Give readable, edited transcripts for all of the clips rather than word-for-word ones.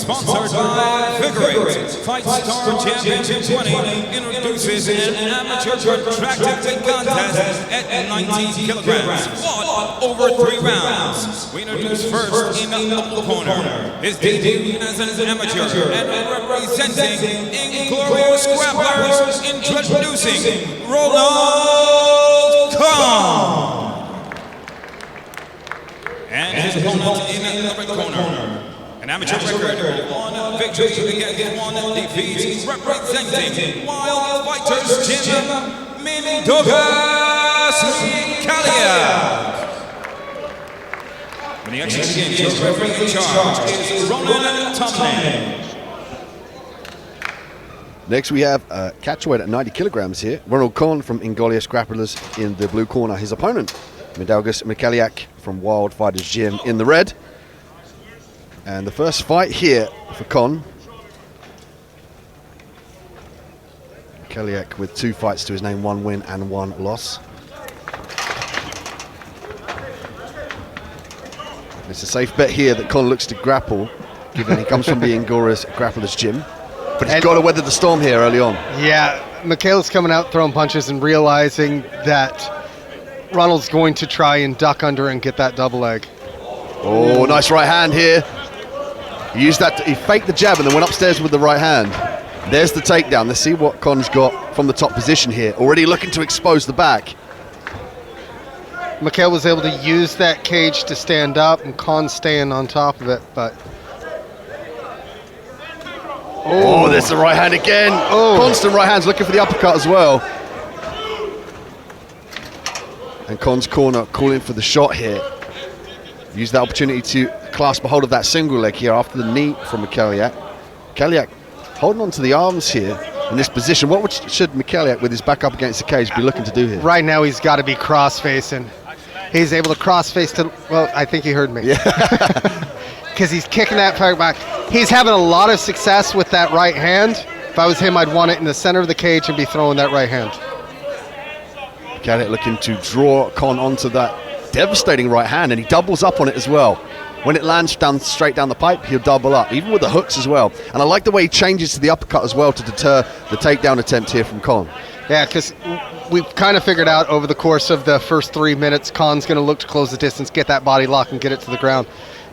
Sponsored by Middleweight. Fight Star Championship 20 introduces an amateur protracted weight contest at 90 kilograms. Fought over 3 rounds. We introduce first in the upper corner. His debut as an amateur and representing Inglorious Grapplers, introducing Ronald Kohn. And his opponent in the red corner. An amateur record, 1 victory against 1 defeat, representing Wild Fighters Gym, Mindaugas Mikaliak. When the action begins, your referee in charge is Ronald Kohn. Next we have catchweight at 90 kilograms here. Ronald Kohn from Inglorious Grapplers in the blue corner. His opponent, Mindaugas Mikaliak from Wild Fighters Gym in the red. And the first fight here for Kohn. Mikaliak with 2 fights to his name, 1 win and 1 loss. It's a safe bet here that Kohn looks to grapple, given he comes from the Inglorious Grapplers Gym. But he's got to weather the storm here early on. Yeah, Mikhail's coming out throwing punches and realizing that Ronald's going to try and duck under and get that double leg. Oh, nice right hand here. He used that, he faked the jab and then went upstairs with the right hand. There's the takedown. Let's see what Kohn's got from the top position here. Already looking to expose the back. Mikhail was able to use that cage to stand up, and Kohn staying on top of it, but... Oh, there's the right hand again. Oh. Constant right hands, looking for the uppercut as well. And Kohn's corner calling for the shot here. Use that opportunity to clasp a hold of that single leg here after the knee from Mikaliak. Mikaliak holding on to the arms here in this position. What should Mikaliak, with his back up against the cage, be looking to do here? Right now he's got to be cross-facing. He's able to cross-face to, well, I think he heard me. Yeah. Because he's kicking that fight back. He's having a lot of success with that right hand. If I was him, I'd want it in the center of the cage and be throwing that right hand. Mikaliak looking to draw Kohn onto that devastating right hand, and he doubles up on it as well. When it lands down straight down the pipe, he'll double up, even with the hooks as well. And I like the way he changes to the uppercut as well to deter the takedown attempt here from Kohn. Yeah, because we've kind of figured out over the course of the first 3 minutes, Kohn's going to look to close the distance, get that body lock, and get it to the ground.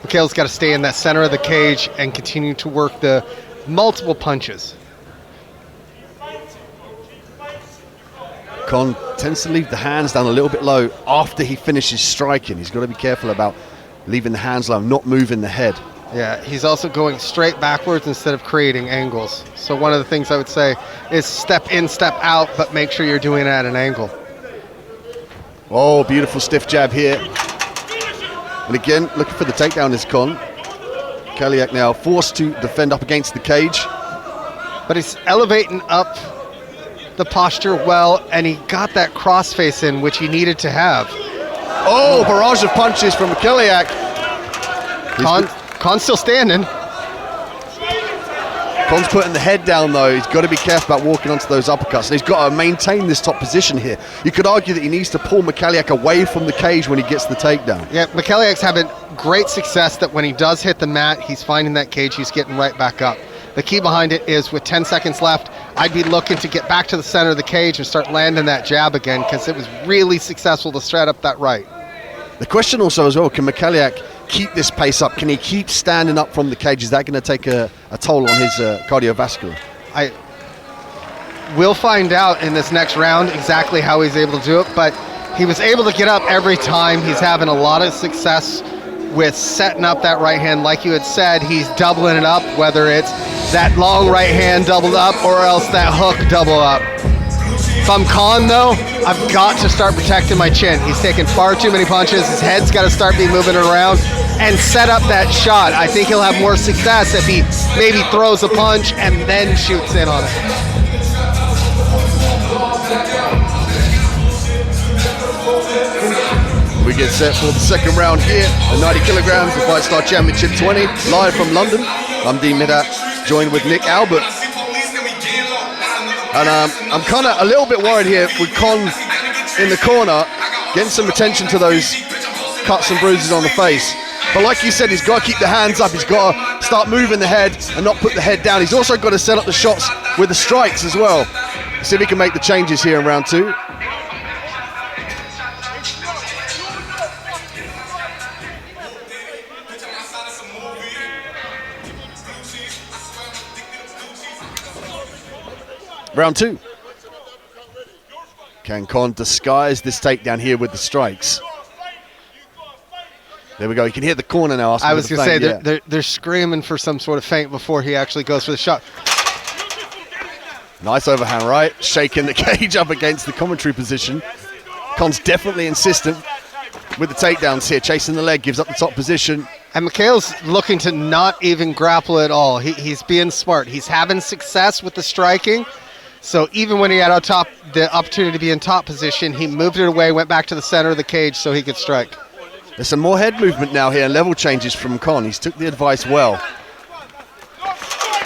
Mikhail's got to stay in that center of the cage and continue to work the multiple punches. Kohn tends to leave the hands down a little bit low after he finishes striking. He's got to be careful about leaving the hands low, not moving the head. Yeah, he's also going straight backwards instead of creating angles. So one of the things I would say is step in, step out, but make sure you're doing it at an angle. Oh, beautiful stiff jab here. And again, looking for the takedown is Kohn. Mikaliak now forced to defend up against the cage. But he's elevating up the posture well, and he got that crossface in, which he needed to have. Oh, barrage of punches from Mikaliak. Kohn's still standing. Kohn's putting the head down though. He's got to be careful about walking onto those uppercuts, and he's got to maintain this top position here. You could argue that he needs to pull Mikaliak away from the cage when he gets the takedown. Yeah, Mikaliak's having great success that when he does hit the mat, he's finding that cage, he's getting right back up. The key behind it is with 10 seconds left, I'd be looking to get back to the center of the cage and start landing that jab again, because it was really successful to straight up that right. The question also as well, can Mikaliak keep this pace up? Can he keep standing up from the cage? Is that going to take a toll on his cardiovascular? We'll find out in this next round exactly how he's able to do it, but he was able to get up every time. He's having a lot of success with setting up that right hand. Like you had said, he's doubling it up, whether it's that long right hand doubled up or else that hook double up. If I'm Kohn though, I've got to start protecting my chin. He's taking far too many punches. His head's got to start moving around and set up that shot. I think he'll have more success if he maybe throws a punch and then shoots in on it. We get set for the second round here at 90 kilograms, the Fight Star Championship 20, live from London. I'm Dean Midhat, joined with Nick Albert. And I'm kind of a little bit worried here with Kohn in the corner, getting some attention to those cuts and bruises on the face. But like you said, he's got to keep the hands up. He's got to start moving the head and not put the head down. He's also got to set up the shots with the strikes as well. See if he can make the changes here in round 2. Round 2. Can Kohn disguise this takedown here with the strikes? There we go. You can hear the corner now. I was going to say, they're screaming for some sort of feint before he actually goes for the shot. Nice overhand right. Shaking the cage up against the commentary position. Kohn's definitely insistent with the takedowns here. Chasing the leg, gives up the top position. And Mikhail's looking to not even grapple at all. He's being smart. He's having success with the striking. So even when he had the opportunity to be in top position, he moved it away, went back to the center of the cage so he could strike. There's some more head movement now here, level changes from Kohn. He's took the advice well.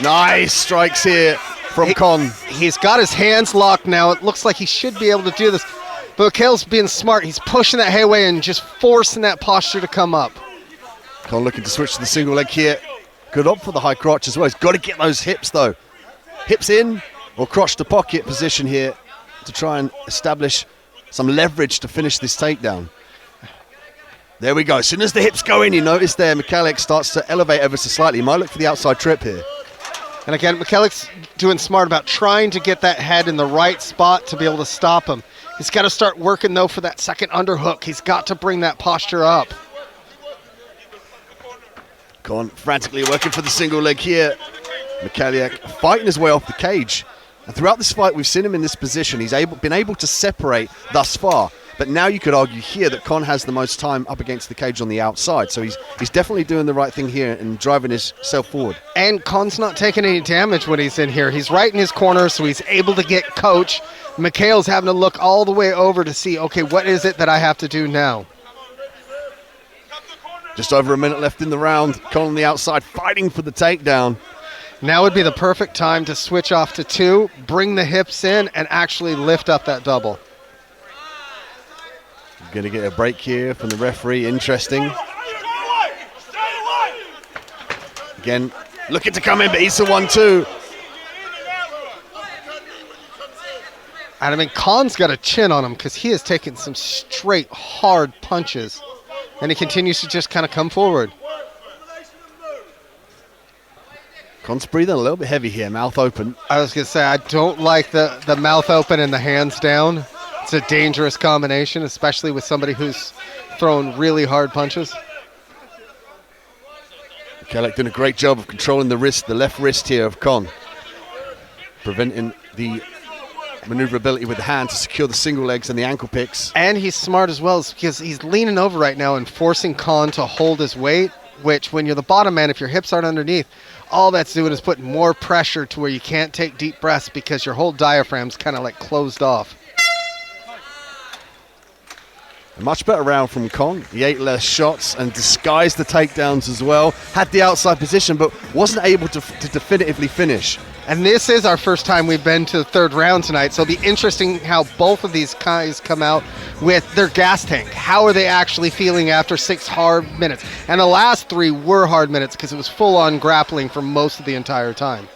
Nice strikes here from Kohn. He's got his hands locked now. It looks like he should be able to do this. But Mikhail's being smart. He's pushing that head away and just forcing that posture to come up. Kohn looking to switch to the single leg here. Good up for the high crotch as well. He's got to get those hips though. Hips in or crotch to pocket position here to try and establish some leverage to finish this takedown. There we go. As soon as the hips go in, you notice there Mikaliak starts to elevate ever so slightly. He might look for the outside trip here. And again, Mikaliak's doing smart about trying to get that head in the right spot to be able to stop him. He's got to start working, though, for that second underhook. He's got to bring that posture up. Kohn frantically working for the single leg here. Mikaliak fighting his way off the cage. And throughout this fight, we've seen him in this position. He's been able to separate thus far. But now you could argue here that Kohn has the most time up against the cage on the outside. So he's definitely doing the right thing here and driving himself forward. And Kohn's not taking any damage when he's in here. He's right in his corner, so he's able to get coach. Mikhail's having to look all the way over to see, okay, what is it that I have to do now? Just over a minute left in the round. Kohn on the outside fighting for the takedown. Now would be the perfect time to switch off to 2, bring the hips in, and actually lift up that double. Going to get a break here from the referee. Interesting. Again, looking to come in, but he's the 1-2. And I mean, Kohn's got a chin on him because he has taken some straight, hard punches. And he continues to just kind of come forward. Kohn's breathing a little bit heavy here, mouth open. I was going to say, I don't like the mouth open and the hands down. It's a dangerous combination, especially with somebody who's throwing really hard punches. Mikaliak doing a great job of controlling the left wrist here of Kohn. Preventing the maneuverability with the hand to secure the single legs and the ankle picks. And he's smart as well because he's leaning over right now and forcing Kohn to hold his weight, which when you're the bottom man, if your hips aren't underneath, all that's doing is putting more pressure to where you can't take deep breaths because your whole diaphragm's kind of like closed off. A much better round from Kohn. He ate less shots and disguised the takedowns as well. Had the outside position, but wasn't able to definitively finish. And this is our first time we've been to the third round tonight, so it'll be interesting how both of these guys come out with their gas tank. How are they actually feeling after 6 hard minutes? And the last 3 were hard minutes because it was full-on grappling for most of the entire time.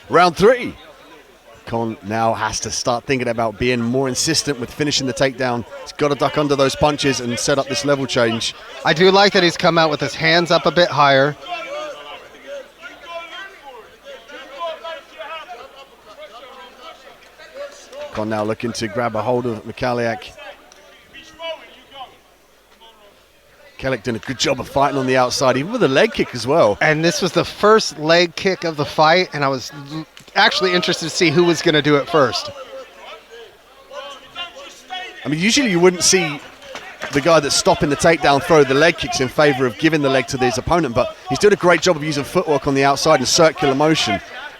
Round 3. Kohn now has to start thinking about being more insistent with finishing the takedown. He's got to duck under those punches and set up this level change. I do like that he's come out with his hands up a bit higher. Kohn now looking to grab a hold of Mikaliak. Mikaliak doing a good job of fighting on the outside, even with a leg kick as well. And this was the first leg kick of the fight, and I was actually interested to see who was going to do it first. I mean, usually you wouldn't see the guy that's stopping the takedown throw the leg kicks in favor of giving the leg to his opponent, but he's doing a great job of using footwork on the outside and circular motion.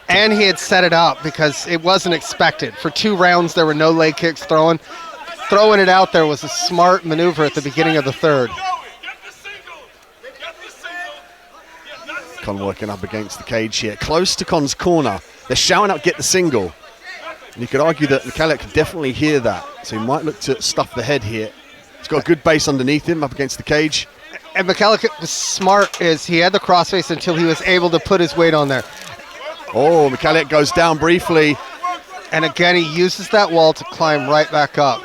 And he had set it up because it wasn't expected. For 2 rounds, there were no leg kicks thrown. Throwing it out there was a smart maneuver at the beginning of the third. Kohn working up against the cage here, close to Kohn's corner. They're shouting out, get the single. And you could argue that Mikaliak could definitely hear that, so he might look to stuff the head here. He's got a good base underneath him up against the cage. And Mikaliak was smart, is he had the crossface until he was able to put his weight on there. Oh, Mikaliak goes down briefly. And again, he uses that wall to climb right back up.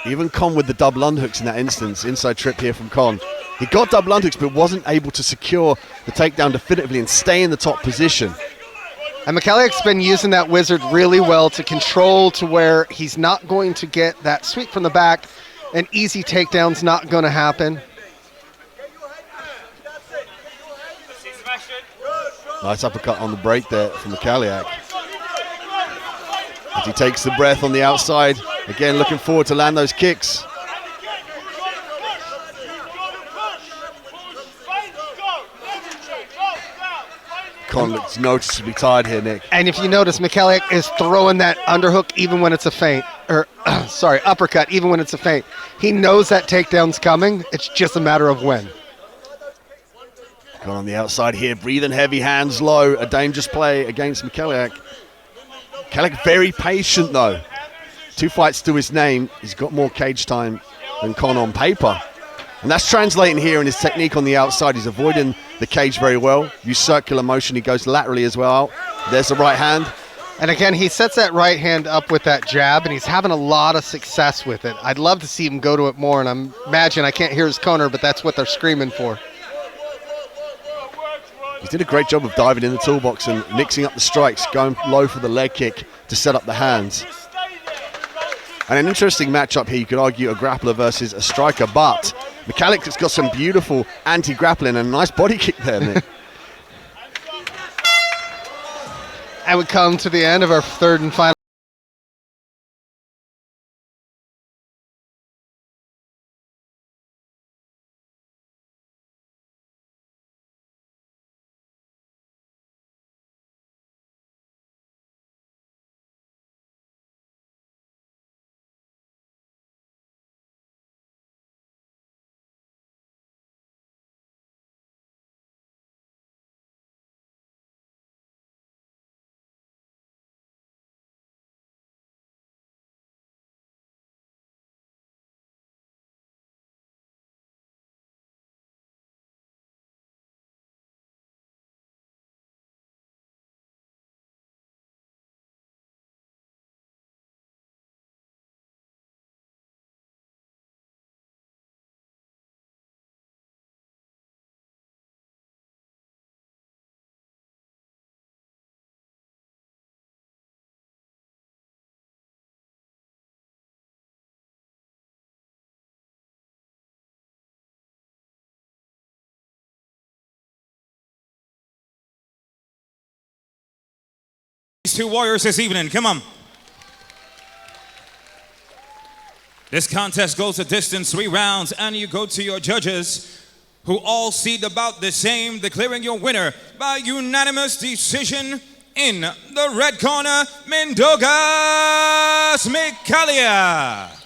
Even Kohn with the double underhooks in that instance. Inside trip here from Kohn. He got double underhooks but wasn't able to secure the takedown definitively and stay in the top position. And Mikaliak's been using that wizard really well to control to where he's not going to get that sweep from the back. An easy takedown's not going to happen. Nice uppercut on the break there from Mikaliak. As he takes the breath on the outside. Again, looking forward to land those kicks. Kohn looks noticeably tired here, Nick. And if you notice, Mikaliak is throwing that underhook even when it's a feint. Or, sorry, uppercut even when it's a feint. He knows that takedown's coming. It's just a matter of when. Kohn on the outside here, breathing heavy, hands low. A dangerous play against Mikaliak. Mikaliak very patient though. 2 fights to his name. He's got more cage time than Kohn on paper. And that's translating here in his technique on the outside. He's avoiding the cage very well. Use circular motion. He goes laterally as well. There's the right hand. And again, he sets that right hand up with that jab, and he's having a lot of success with it. I'd love to see him go to it more, and I can't hear his corner, but that's what they're screaming for. He did a great job of diving in the toolbox and mixing up the strikes, going low for the leg kick to set up the hands. And an interesting matchup here, you could argue a grappler versus a striker, but Mikaliak has got some beautiful anti-grappling and a nice body kick there, Nick. And we come to the end of our third and final. These 2 warriors this evening, come on. This contest goes a distance, 3 rounds, and you go to your judges, who all see the bout the same, declaring your winner by unanimous decision in the red corner, Mindaugas Mikaliak.